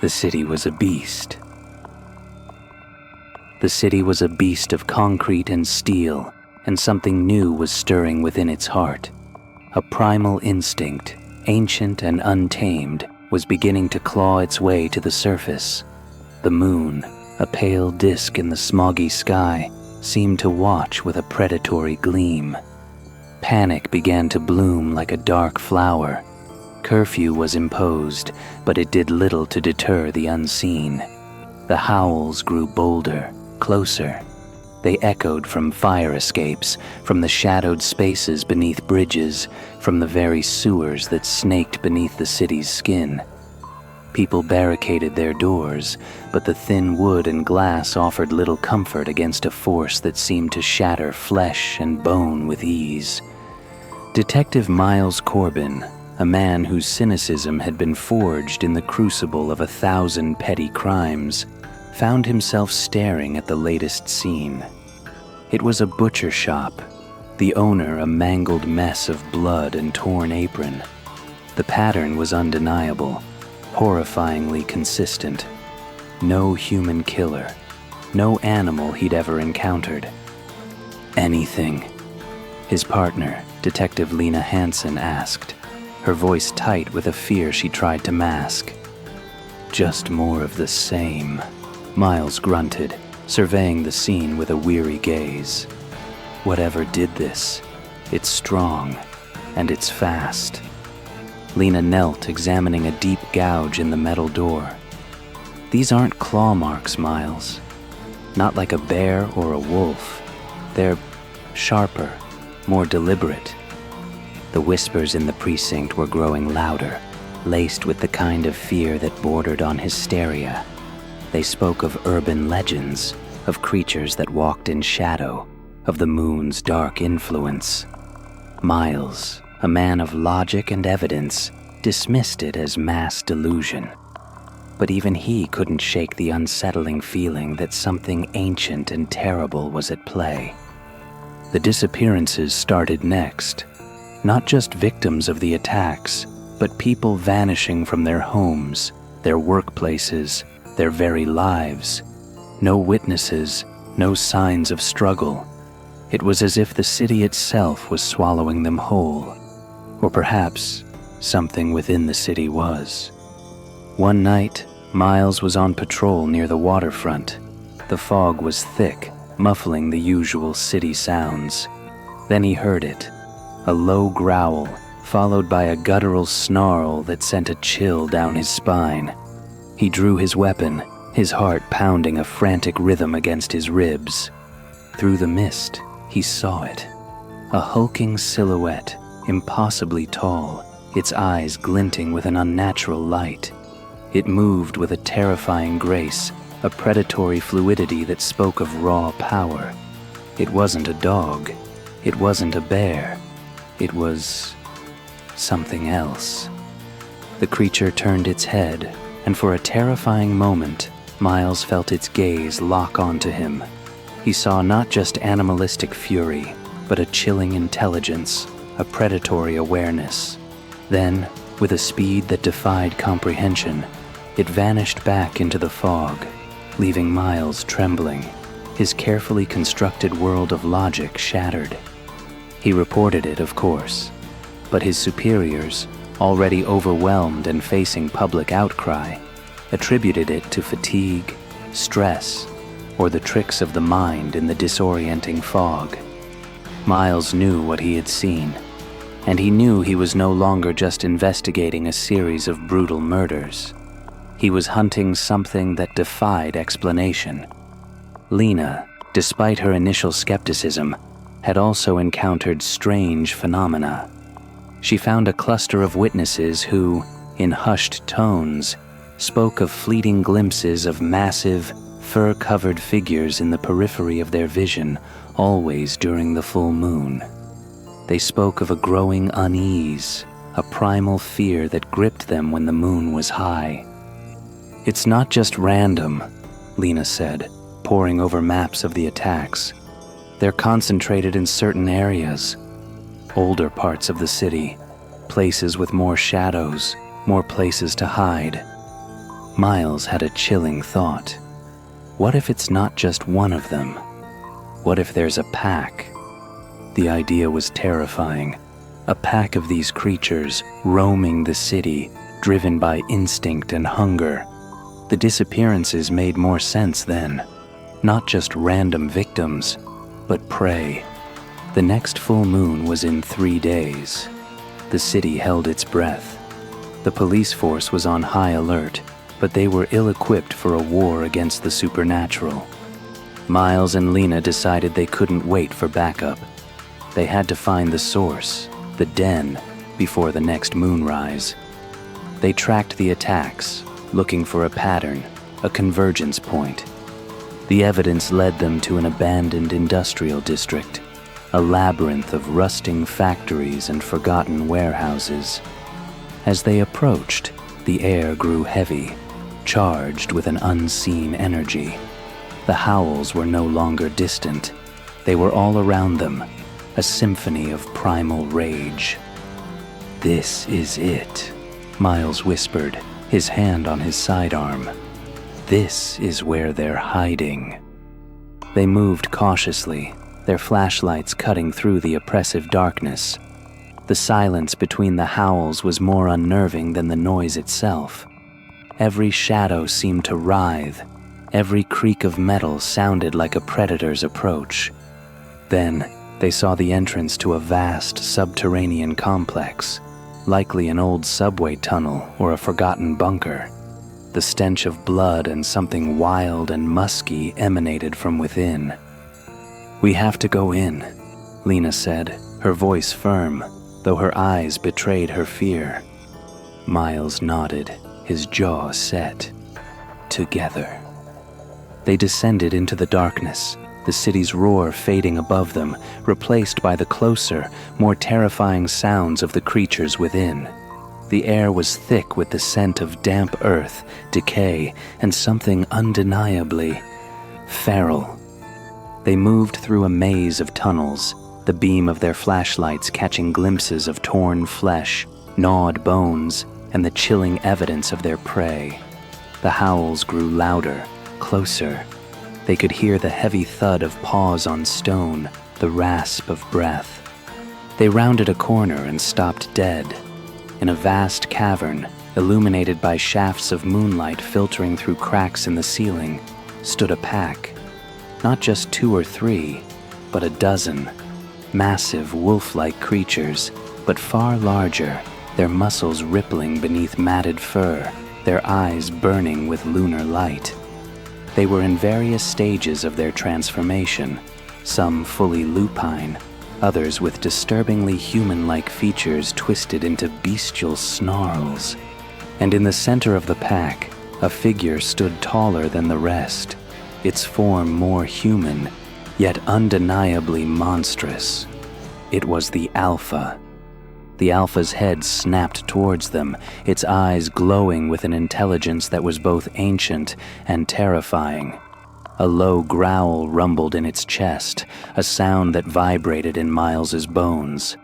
The city was a beast. The city was a beast of concrete and steel, and something new was stirring within its heart. A primal instinct, ancient and untamed, was beginning to claw its way to the surface. The moon, a pale disk in the smoggy sky, seemed to watch with a predatory gleam. Panic began to bloom like a dark flower. Curfew was imposed, but it did little to deter the unseen. The howls grew bolder, closer. They echoed from fire escapes, from the shadowed spaces beneath bridges, from the very sewers that snaked beneath the city's skin. People barricaded their doors, but the thin wood and glass offered little comfort against a force that seemed to shatter flesh and bone with ease. Detective Miles Corbin, a man whose cynicism had been forged in the crucible of 1,000 petty crimes, found himself staring at the latest scene. It was a butcher shop, the owner a mangled mess of blood and torn apron. The pattern was undeniable, horrifyingly consistent. No human killer, no animal he'd ever encountered. Anything? His partner, Detective Lena Hansen, asked, her voice tight with a fear she tried to mask. Just more of the same, Miles grunted, surveying the scene with a weary gaze. Whatever did this, it's strong, and it's fast. Lena knelt, examining a deep gouge in the metal door. These aren't claw marks, Miles. Not like a bear or a wolf. They're sharper, more deliberate. The whispers in the precinct were growing louder, laced with the kind of fear that bordered on hysteria. They spoke of urban legends, of creatures that walked in shadow, of the moon's dark influence. Miles, a man of logic and evidence, dismissed it as mass delusion. But even he couldn't shake the unsettling feeling that something ancient and terrible was at play. The disappearances started next. Not just victims of the attacks, but people vanishing from their homes, their workplaces, their very lives. No witnesses, no signs of struggle. It was as if the city itself was swallowing them whole. Or perhaps something within the city was. One night, Miles was on patrol near the waterfront. The fog was thick, muffling the usual city sounds. Then he heard it, a low growl, followed by a guttural snarl that sent a chill down his spine. He drew his weapon, his heart pounding a frantic rhythm against his ribs. Through the mist, he saw it. A hulking silhouette, impossibly tall, its eyes glinting with an unnatural light. It moved with a terrifying grace, a predatory fluidity that spoke of raw power. It wasn't a dog. It wasn't a bear. It was something else. The creature turned its head, and for a terrifying moment, Miles felt its gaze lock onto him. He saw not just animalistic fury, but a chilling intelligence, a predatory awareness. Then, with a speed that defied comprehension, it vanished back into the fog, leaving Miles trembling, his carefully constructed world of logic shattered. He reported it, of course, but his superiors, already overwhelmed and facing public outcry, attributed it to fatigue, stress, or the tricks of the mind in the disorienting fog. Miles knew what he had seen, and he knew he was no longer just investigating a series of brutal murders. He was hunting something that defied explanation. Lena, despite her initial skepticism, had also encountered strange phenomena. She found a cluster of witnesses who, in hushed tones, spoke of fleeting glimpses of massive, fur-covered figures in the periphery of their vision, always during the full moon. They spoke of a growing unease, a primal fear that gripped them when the moon was high. "It's not just random," Lena said, poring over maps of the attacks. "They're concentrated in certain areas. Older parts of the city, places with more shadows, more places to hide. Miles had a chilling thought. What if it's not just one of them? What if there's a pack? The idea was terrifying. A pack of these creatures roaming the city, driven by instinct and hunger. The disappearances made more sense then. Not just random victims, but prey. The next full moon was in 3 days. The city held its breath. The police force was on high alert, but they were ill-equipped for a war against the supernatural. Miles and Lena decided they couldn't wait for backup. They had to find the source, the den, before the next moonrise. They tracked the attacks, looking for a pattern, a convergence point. The evidence led them to an abandoned industrial district, a labyrinth of rusting factories and forgotten warehouses. As they approached, the air grew heavy, charged with an unseen energy. The howls were no longer distant. They were all around them, a symphony of primal rage. "This is it," Miles whispered, his hand on his sidearm. "This is where they're hiding." They moved cautiously, their flashlights cutting through the oppressive darkness. The silence between the howls was more unnerving than the noise itself. Every shadow seemed to writhe. Every creak of metal sounded like a predator's approach. Then, they saw the entrance to a vast subterranean complex, likely an old subway tunnel or a forgotten bunker. The stench of blood and something wild and musky emanated from within. "We have to go in," Lena said, her voice firm, though her eyes betrayed her fear. Miles nodded, his jaw set. Together. They descended into the darkness, the city's roar fading above them, replaced by the closer, more terrifying sounds of the creatures within. The air was thick with the scent of damp earth, decay, and something undeniably feral. They moved through a maze of tunnels, the beam of their flashlights catching glimpses of torn flesh, gnawed bones, and the chilling evidence of their prey. The howls grew louder, closer. They could hear the heavy thud of paws on stone, the rasp of breath. They rounded a corner and stopped dead. In a vast cavern, illuminated by shafts of moonlight filtering through cracks in the ceiling, stood a pack. Not just 2 or 3, but a dozen. Massive wolf-like creatures, but far larger, their muscles rippling beneath matted fur, their eyes burning with lunar light. They were in various stages of their transformation, some fully lupine, others with disturbingly human-like features twisted into bestial snarls. And in the center of the pack, a figure stood taller than the rest, its form more human, yet undeniably monstrous. It was the Alpha. The Alpha's head snapped towards them, its eyes glowing with an intelligence that was both ancient and terrifying. A low growl rumbled in its chest, a sound that vibrated in Miles's bones.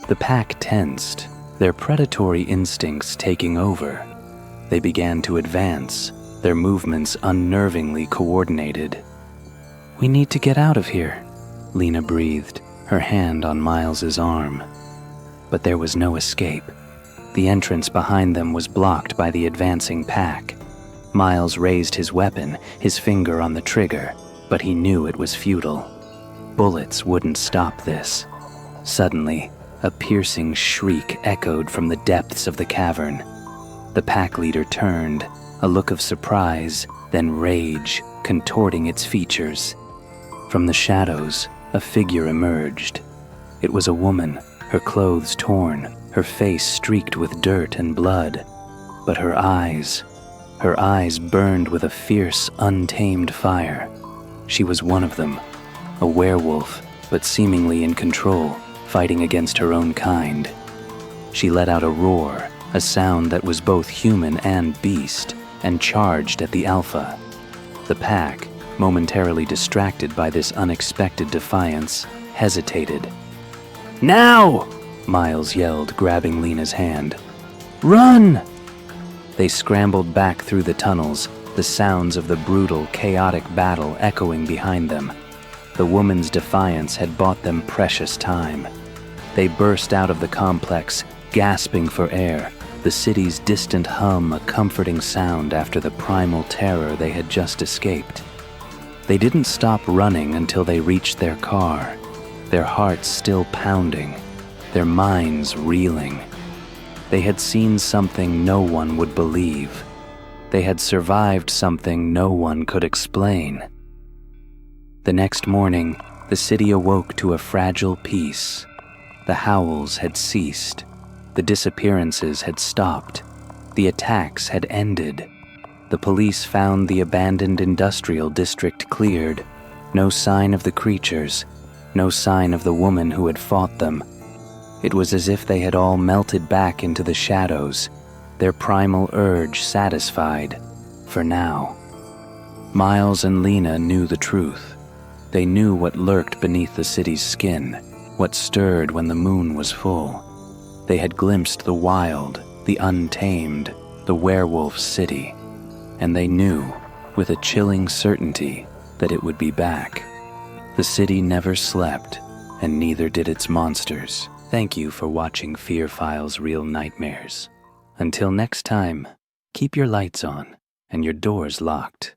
The pack tensed, their predatory instincts taking over. They began to advance, their movements unnervingly coordinated. "We need to get out of here," Lena breathed, her hand on Miles's arm. But there was no escape. The entrance behind them was blocked by the advancing pack. Miles raised his weapon, his finger on the trigger, but he knew it was futile. Bullets wouldn't stop this. Suddenly, a piercing shriek echoed from the depths of the cavern. The pack leader turned, a look of surprise, then rage, contorting its features. From the shadows, a figure emerged. It was a woman, her clothes torn, her face streaked with dirt and blood. But her eyes burned with a fierce, untamed fire. She was one of them, a werewolf, but seemingly in control, fighting against her own kind. She let out a roar, a sound that was both human and beast, and charged at the Alpha. The pack, momentarily distracted by this unexpected defiance, hesitated. "Now!" Miles yelled, grabbing Lena's hand. "Run!" They scrambled back through the tunnels, the sounds of the brutal, chaotic battle echoing behind them. The woman's defiance had bought them precious time. They burst out of the complex, gasping for air, the city's distant hum a comforting sound after the primal terror they had just escaped. They didn't stop running until they reached their car, their hearts still pounding, their minds reeling. They had seen something no one would believe. They had survived something no one could explain. The next morning, the city awoke to a fragile peace. The howls had ceased. The disappearances had stopped. The attacks had ended. The police found the abandoned industrial district cleared. No sign of the creatures. No sign of the woman who had fought them. It was as if they had all melted back into the shadows, their primal urge satisfied, for now. Miles and Lena knew the truth. They knew what lurked beneath the city's skin, what stirred when the moon was full. They had glimpsed the wild, the untamed, the werewolf city, and they knew, with a chilling certainty, that it would be back. The city never slept, and neither did its monsters. Thank you for watching Fear Files Real Nightmares. Until next time, keep your lights on and your doors locked.